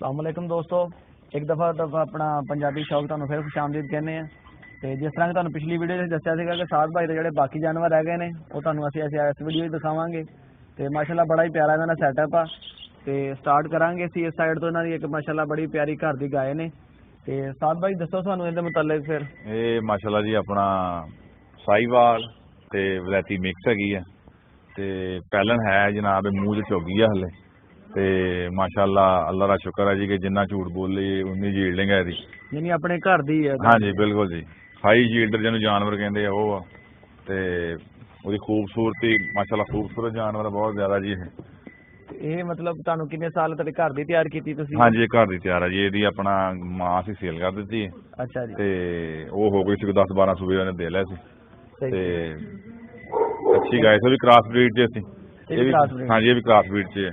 अस्सलामुअलैकुम दोस्तों, एक दफ़ा अपना पंजाबी शौक तुहानू फिर खुशामदीद कहने हैं। तो जिस तरह तुहानू पिछली वीडियो दस्या सीगा कि साद भाई दे जिहड़े बाकी जानवर रह गए ने वो तुहानू असीं इस वीडियो दिखावांगे। तो माशाल्लाह बड़ा ही प्यारा इन्हां दा सैटअप आ। तो स्टार्ट करांगे असीं इस साइड तो इन्हां दी एक माशाल्लाह बड़ी प्यारी घर दी गाय ने। तो साद भाई दसो तुहानू इहदे मुतल्लिक फिर। ये माशाल्लाह जी अपना साहिवाल ते वलैती मिक्स हैगी है ते पैलन है जनाब मूँह चौगी है हले ते माशाल्लाह अल्लाह का शुक्र है जी कि जिन्ना झूठ बोली उन्नी यील्डिंग है दी, यानी अपने घर दी है। हाँ जी बिल्कुल जी, हाई यील्डर जिन्होंने जानवर कहते हैं वो ते उसकी खूबसूरती माशाल्लाह खूबसूरत जानवर बहुत ज्यादा जी है। ये मतलब तुहानू कितने साल तक घर दी तैयार की तुसीं? हाँ जी घर दी तैयार है जी, ये अपना मां सी सेल कर दी है। अच्छा जी। ते वो हो गई सी 10-12 सूबे ने दे लिया सी ते अच्छी गाय से भी क्रॉस ब्रीड च सी, ये भी हाँ जी ये भी क्रॉस ब्रीड च है।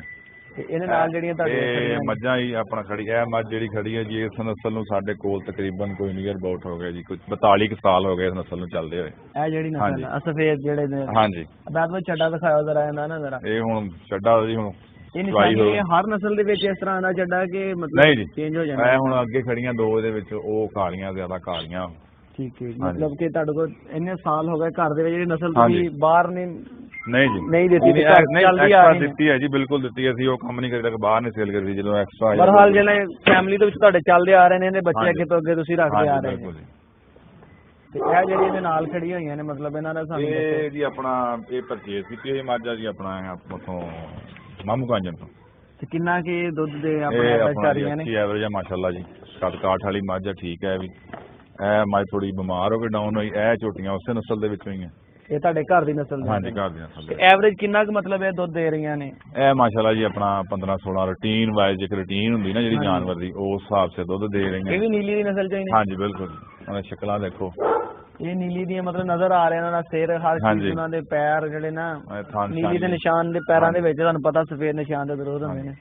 मझां ही अपना खड़ी है मझ जी खड़ी है जी, इस नस्ल नूं साडे कोल तकरीबन कोई नियर अबाउट हो गया जी, कुछ 42 साल हो गए इस नस्ल नूं चलदे होए। हाँ जी सफेद जेड़े ने, हाँ जी बाद में छड्डा दिखाओ जरा इन्हां ना जरा। ये हुण छड्डा जी हुण ये निशानी है हर नस्ल दे विच इस तरह दा छड्डा कि मतलब नहीं जी चेंज हो जांदा। मैं हुण अगे खड़ियां दो दे विच ओ कालियां ज्यादा कालियां। ठीक है मतलब कि तुहाडे कोल इन्ने साल हो गए घर दे विच जेहड़ी नस्ल तुसीं बाहर नहीं जी नहीं देती नहीं एक्स्ट्रा दित्ती है जी, बिल्कुल दित्ती है। ਅਸੀਂ ਉਹ ਕੰਮ ਨਹੀਂ ਕਰੀਦਾ ਕਿ ਬਾਹਰ ਨਹੀਂ ਸੇਲ ਕਰਦੀ ਜਦੋਂ ਐਕਸਟਰਾ ਬਰਹਾਲ ਜਿਹੜੇ ਫੈਮਿਲੀ ਦੇ ਵਿੱਚ ਤੁਹਾਡੇ ਚੱਲਦੇ ਆ ਰਹੇ ਨੇ ਇਹਦੇ ਬੱਚੇ ਅੱਗੇ ਤੋਂ ਅੱਗੇ ਤੁਸੀਂ ਰੱਖਦੇ ਆ ਰਹੇ ਨੇ। ਤੇ ਇਹ ਜਿਹੜੀ ਇਹਦੇ ਨਾਲ ਖੜੀ ਹੋਈਆਂ ਨੇ ਮਤਲਬ ਇਹਨਾਂ ਦਾ ਸਾਨੂੰ ਇਹ ਜੀ ਆਪਣਾ ਇਹ ਪਰਚੇਸ ਕੀਤੀ ਹੋਈ ਮੱਝ ਆ ਜੀ ਆਪਣਾ ਉਥੋਂ ਮਾਮੂ ਕਾਂਜਨ ਤੋਂ। ਤੇ ਕਿੰਨਾ ਕੀ ਦੁੱਧ ਦੇ ਆਪਣੇ ਐਵਰੇਜ ਕਰ ਰਹੀਆਂ ਨੇ? ਅੱਛੀ ਐਵਰੇਜ ਹੈ ਮਾਸ਼ਾਅੱਲਾ ਜੀ, ਕੱਦ ਕਾਠ ਵਾਲੀ ਮੱਝ ਆ, ਠੀਕ ਹੈ ਵੀ। ਇਹ ਮੱਝ ਥੋੜੀ ਬਿਮਾਰ ਹੋ ਕੇ ਡਾਊਨ ਹੋਈ, ਇਹ ਝੋਟੀਆਂ ਉਸੇ ਨਸਲ ਦੇ ਵਿੱਚੋਂ ਹੀ ਆ। ਇਹ ਤੁਹਾਡੇ ਘਰ ਦੀ ਨਸਲ ਦੀ? ਹਾਂਜੀ ਘਰ ਦੀ ਨਸਲ ਦੀ। ਐਵਰੇਜ ਕਿੰਨਾ ਕੁ ਮਤਲਬ ਇਹ ਦੁੱਧ ਦੇ ਰਹੀਆਂ ਨੇ? ਇਹ ਮਾਸ਼ਾਅੱਲਾ ਜੀ ਆਪਣਾ 15-16 ਰੂਟੀਨ ਵਾਈਜ਼ ਇੱਕ ਰੂਟੀਨ ਹੁੰਦੀ ਨਾ ਜਿਹੜੀ ਜਾਨਵਰ ਦੀ, ਉਸ ਹਿਸਾਬ ਸੇ ਦੁੱਧ ਦੇ ਰਹੀਆਂ। ਇਹ ਵੀ ਨੀਲੀ ਦੀ ਨਸਲ ਚੋਂ ਹੀ ਨੇ? ਹਾਂਜੀ ਬਿਲਕੁਲ, ਉਹਨਾਂ ਦੀ ਸ਼ਕਲਾਂ ਦੇਖੋ ਇਹ ਨੀਲੀ ਦੀਆਂ ਮਤਲਬ ਨਜ਼ਰ ਆ ਰਹੇ ਇਹਨਾਂ ਦਾ ਸਿਰ ਹਰ ਚੀਜ਼, ਉਹਨਾਂ ਦੇ ਪੈਰ ਜਿਹੜੇ ਨਾ ਨੀਲੀ ਦੇ ਨਿਸ਼ਾਨ ਦੇ ਪੈਰਾਂ ਦੇ ਵਿੱਚ ਤੁਹਾਨੂੰ ਪਤਾ ਸਫੇਦ ਨਿਸ਼ਾਨ ਦੇ ਜ਼ਰੂਰ ਹੁੰਦੇ ਨੇ।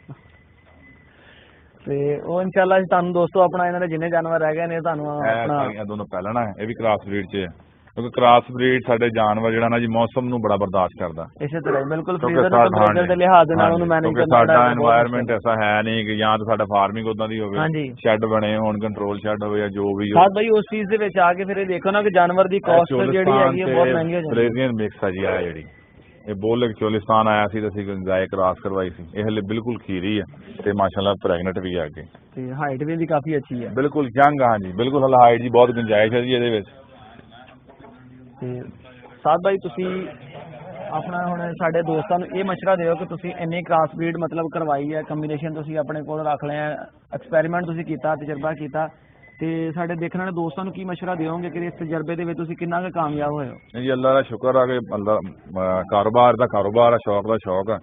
ਤੇ ਉਹ ਇਨਸ਼ਾਅੱਲਾ ਤੁਹਾਨੂੰ ਦੋਸਤੋ ਆਪਣਾ ਇਹਨਾਂ ਦੇ ਜਿੰਨੇ ਜਾਨਵਰ ਰਹਿ ਗਏ ਨੇ ਤੁਹਾਨੂੰ ਆਪਣਾ ਦੋਨੋਂ ਪਹਿਲਣਾ ਹੈ, ਇਹ ਵੀ ਕ੍ਰਾਸ ਬਰੀਡ ਚ ਹੈ ਕਿਉਂਕਿ ਕ੍ਰਾਸ ਬਰੀਡ ਸਾਡੇ ਜਾਨਵਰ ਜਿਹੜਾ ਨਾ ਜੀ ਮੌਸਮ ਨੂੰ ਬੜਾ ਬਰਦਾਸ਼ਤ ਕਰਦਾ। ਇਸੇ ਤਰ੍ਹਾਂ ਬਿਲਕੁਲ ਫਰੀਜ਼ਰ ਟੈਂਪਰੇਚਰ ਦੇ ਲਿਹਾਜ਼ ਨਾਲ ਉਹਨੂੰ ਮੈਨੇਜ ਕਰਨਾ। ਸਾਡਾ এনवायरमेंट ਐਸਾ ਹੈ ਨਹੀਂ ਕਿ ਜਾਂ ਤਾਂ ਸਾਡਾ ਫਾਰਮਿੰਗ ਉਦਾਂ ਦੀ ਹੋਵੇ, ਸ਼ੈੱਡ ਬਣੇ ਹੋਣ, ਕੰਟਰੋਲ ਸ਼ੈੱਡ ਹੋਵੇ ਜਾਂ ਜੋ ਵੀ। ਸਾਦ ਭਾਈ ਉਸ ਚੀਜ਼ ਦੇ ਵਿੱਚ ਆ ਕੇ ਫਿਰ ਇਹ ਦੇਖੋ ਨਾ ਕਿ ਜਾਨਵਰ ਦੀ ਕਾਸਟ ਜਿਹੜੀ ਹੈਗੀ ਹੈ ਬਹੁਤ ਮਹਿੰਗੀ ਹੋ ਜਾਂਦੀ ਹੈ। ਫਰੇਜ਼ੀਅਨ ਮਿਕਸ ਆ ਜੀ ਆ ਜਿਹੜੀ ਇਹ ਬੋਲਕ ਚੋਲਿਸਤਾਨ ਆਇਆ ਸੀ ਤੇ ਅਸੀਂ ਗਾਇ ਕ੍ਰਾਸ ਕਰਵਾਈ ਸੀ, ਇਹ ਹਲੇ ਬਿਲਕੁਲ ਖੀਰੀ ਹੈ ਤੇ ਮਾਸ਼ਾਅੱਲਾ ਪ੍ਰੈਗਨੈਂਟ ਵੀ ਆ ਅੱਗੇ ਤੇ ਹਾਈਟ ਵੀ ਇਹਦੀ ਕਾਫੀ ਅੱਛੀ ਹੈ, ਬਿਲਕੁਲ ਯੰਗ। ਹਾਂ ਜੀ ਬਿਲਕੁਲ ਹਲੇ ਹਾਈਟ ਜੀ ਬਹੁਤ ਗੁੰਜਾਇਸ਼ ਹੈ ਜੀ ਇਹਦੇ ਵਿੱਚ। ਤੇ ਸਾਦ ਭਾਈ ਤੁਸੀਂ ਆਪਣਾ ਹੁਣ ਸਾਡੇ ਦੋਸਤਾਂ ਨੂੰ ਇਹ ਮਸ਼ਵਰਾ ਦਿਓ ਕਿ ਤੁਸੀਂ ਇੰਨੀ ਕ੍ਰਾਸ ਬਰੀਡ ਮਤਲਬ ਕਰਵਾਈ ਹੈ, ਕੰਬੀਨੇਸ਼ਨ ਤੁਸੀਂ ਆਪਣੇ ਕੋਲ ਰੱਖ ਲਿਆ, ਐਕਸਪੈਰੀਮੈਂਟ ਤੁਸੀਂ ਕੀਤਾ, ਤਜਰਬਾ ਕੀਤਾ, ਤੇ ਸਾਡੇ ਦੇਖਣ ਵਾਲੇ ਦੋਸਤਾਂ ਨੂੰ ਕੀ ਮਸ਼ਵਰਾ ਦਿਓਗੇ ਕਿ ਇਸ ਤਜਰਬੇ ਦੇ ਵਿੱਚ ਤੁਸੀਂ ਕਿੰਨਾ ਕੁ ਕਾਮਯਾਬ ਹੋਏ ਹੋ? ਜੀ ਅੱਲਾ ਦਾ ਸ਼ੁਕਰ ਆ ਕਿ ਅੱਲਾ ਕਾਰੋਬਾਰ ਦਾ ਕਾਰੋਬਾਰ ਆ, ਸ਼ੌਕ ਦਾ ਸ਼ੌਕ ਆ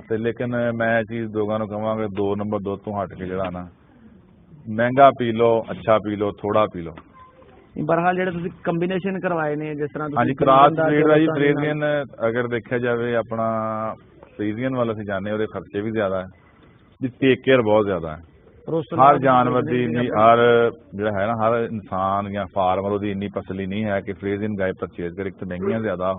ਤੇ ਲੇਕਿਨ ਮੈਂ ਚੀਜ਼ ਲੋਕਾਂ ਨੂੰ ਕਹਾਂਗਾ 2 ਨੰਬਰ 2 ਤੋਂ ਹਟ ਕੇ ਜਿਹੜਾ ਨਾ ਮਹਿੰਗਾ ਪੀ ਲਓ, ਅੱਛਾ ਪੀ ਲਓ, ਥੋੜਾ ਪੀ ਲਓ। ਬਰਹਾਲ ਜਿਹੜੇ ਤੁਸੀਂ ਕੰਬੀਨੇਸ਼ਨ ਕਰਵਾਏ ਨੇ ਜਿਸ ਤਰ੍ਹਾਂ ਹਾਂਜੀ ਕ੍ਰਾਸ ਬਰੀਡ ਦਾ ਜੀ ਫਰੀਜ਼ੀਅਨ ਅਗਰ ਦੇਖਿਆ ਜਾਵੇ ਆਪਣਾ ਫਰੀਜ਼ੀਅਨ ਵੱਲ ਅਸੀਂ ਜਾਂਦੇ ਉਹਦੇ ਖਰਚੇ ਵੀ ਜ਼ਿਆਦਾ ਹੈ ਜੀ, ਟੇਕ ਕੇਅਰ ਬਹੁਤ ਜ਼ਿਆਦਾ ਹੈ ਹਰ ਜਾਨਵਰ ਦੀ, ਹਰ ਜਿਹੜਾ ਹੈ ਨਾ ਹਰ ਇਨਸਾਨ ਜਾਂ ਫਾਰਮਰ ਉਹਦੀ ਇੰਨੀ ਪਸਲੀ ਨਹੀਂ ਹੈ ਕਿ ਫਰੀਜ਼ੀਅਨ ਗਾਇ ਪਰਚੇਜ਼ ਕਰੇ। ਇੱਕ ਤਾਂ ਮਹਿੰਗੀਆਂ ਜ਼ਿਆਦਾ,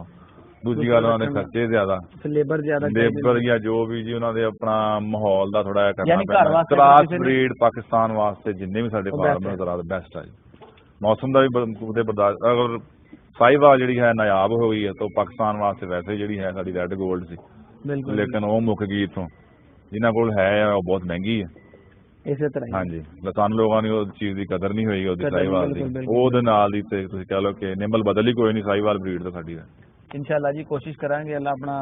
ਦੂਜੀ ਗੱਲ ਉਹਨਾਂ ਦੇ ਖਰਚੇ ਜ਼ਿਆਦਾ, ਲੇਬਰ ਜਾਂ ਜੋ ਵੀ ਜੀ ਉਹਨਾਂ ਦੇ ਆਪਣਾ ਮਾਹੌਲ ਦਾ ਥੋੜਾ ਜਿਹਾ ਕਰਨਾ ਪੈਂਦਾ। ਕ੍ਰਾਸ ਬਰੀਡ ਪਾਕਿਸਤਾਨ ਵਾਸਤੇ ਜਿੰਨੇ ਵੀ ਸਾਡੇ ਫਾਰਮਰ ਕਰਾ ਬੈਸਟ ਆ ਜੀ। ਮੌਸਮ ਦਾ ਵੀ ਬਰਦਾਸ਼ਤ, ਅਗਰ ਸਾਹੀਵਾਲ ਜਿਹੜੀ ਹੈ ਨਾਯਾਬ ਹੋ ਗਈ ਹੈ ਤਾਂ ਪਾਕਿਸਤਾਨ ਵਾਸਤੇ ਵੈਸੇ ਜਿਹੜੀ ਹੈ ਸਾਡੀ ਰੈੱਡ ਗੋਲਡ ਸੀ, ਲੇਕਿਨ ਉਹ ਮੁੱਕ ਗਈ ਇੱਥੋਂ। ਜਿਨ੍ਹਾਂ ਕੋਲ ਹੈ ਉਹ ਬਹੁਤ ਮਹਿੰਗੀ ਹੈ। ਇਸੇ ਤਰ੍ਹਾਂ ਹਾਂਜੀ ਸਾਨੂੰ ਲੋਕਾਂ ਨੂੰ ਉਹ ਚੀਜ਼ ਦੀ ਕਦਰ ਨਹੀਂ ਹੋਈ ਉਹਦੀ ਸਾਹੀਵਾਲ ਦੀ, ਉਹਦੇ ਨਾਲ ਦੀ ਤੇ ਤੁਸੀਂ ਕਹਿ ਲਓ ਕਿ ਨਿੰਬਲ ਬਦਲ ਹੀ ਕੋਈ ਨਹੀਂ ਸਾਹੀਵਾਲ ਬਰੀਡ ਤੋਂ ਸਾਡੀ ਦਾ। ਇੰਸ਼ਾਅੱਲਾ ਜੀ ਕੋਸ਼ਿਸ਼ ਕਰਾਂਗੇ ਅੱਲਾ ਆਪਣਾ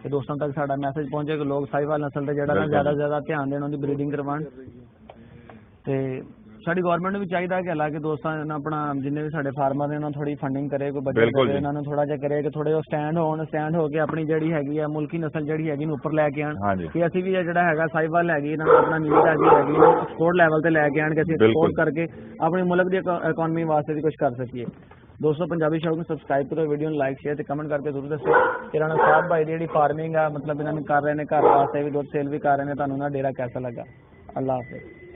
ਕਿ ਦੋਸਤਾਂ ਤੱਕ ਸਾਡਾ ਮੈਸੇਜ ਪਹੁੰਚੇ ਕਿ ਲੋਕ ਸਾਹੀਵਾਲ ਨਸਲ ਦਾ ਜਿਹੜਾ ਨਾ ਜ਼ਿਆਦਾ ਤੋਂ ਜ਼ਿਆਦਾ ਧਿਆਨ ਦੇਣ, ਉਹਦੀ ਬਰੀਡਿੰਗ ਕਰਵਾਉਣ। ਤੇ ਸਾਡੀ ਗਵਰਨਮੈਂਟ ਨੂੰ ਵੀ ਚਾਹੀਦਾ ਕਿ ਹਾਲਾਂਕਿ ਦੋਸਤਾਂ ਆਪਣਾ ਜਿੰਨੇ ਵੀ ਸਾਡੇ ਫਾਰਮਰ ਨੇ ਉਹਨਾਂ ਨੂੰ ਥੋੜੀ ਫੰਡਿੰਗ ਕਰੇ, ਕੋਈ ਬਜਟ ਕਰੇ, ਇਹਨਾਂ ਨੂੰ ਥੋੜਾ ਜਿਹਾ ਕਰੇ ਕਿ ਥੋੜੇ ਉਹ ਸਟੈਂਡ ਹੋ ਕੇ ਆਪਣੀ ਜਿਹੜੀ ਹੈਗੀ ਆ ਮੁਲਕੀ ਨਸਲ ਜਿਹੜੀ ਹੈਗੀ ਨੂੰ ਉੱਪਰ ਲੈ ਕੇ ਆਣ ਕਿ ਅਸੀਂ ਵੀ ਜਿਹੜਾ ਹੈਗਾ ਸਾਹੀਵਾਲ ਹੈਗੀ ਇਹਨਾਂ ਨੂੰ ਆਪਣਾ ਨੀਡ ਹੈਗੀ ਐਕਸਪੋਰਟ ਲੈਵਲ ਤੇ ਲੈ ਕੇ ਆਣ ਕੇ ਅਸੀਂ ਐਕਸਪੋਰਟ ਕਰਕੇ ਆਪਣੀ ਮੁਲਕ ਦੀ ਇਕਨੋਮੀ ਵਾਸਤੇ ਵੀ ਕੁਝ ਕਰ ਸਕੀਏ। ਦੋਸਤੋ ਪੰਜਾਬੀ ਸ਼ੌਕ ਨੂੰ ਸਬਸਕ੍ਰਾਈਬ ਕਰੋ, ਵੀਡੀਓ ਨੂੰ ਲਾਈਕ ਸ਼ੇਅਰ ਤੇ ਕਮੈਂਟ ਕਰਕੇ ਜ਼ਰੂਰ ਦੱਸੋ ਕਿ ਰਾਣਾ ਸਾਹਿਬ ਭਾਈ ਦੀ ਜਿਹੜੀ ਫਾਰਮਿੰਗ ਆ ਮਤਲਬ ਇਹਨਾਂ ਨੂੰ ਕਰ ਰਹੇ ਨੇ, ਘਰ ਵਾਸਤੇ ਵੀ ਦੁੱਧ ਸੇਲ ਵੀ ਕਰ ਰਹੇ ਨੇ, ਤੁਹਾਨੂੰ ਉਹਨਾਂ ਡੇਰਾ ਕੈਸਾ ਲੱਗਾ। ਅੱਲਾਹ ਹਾਫਿਜ਼।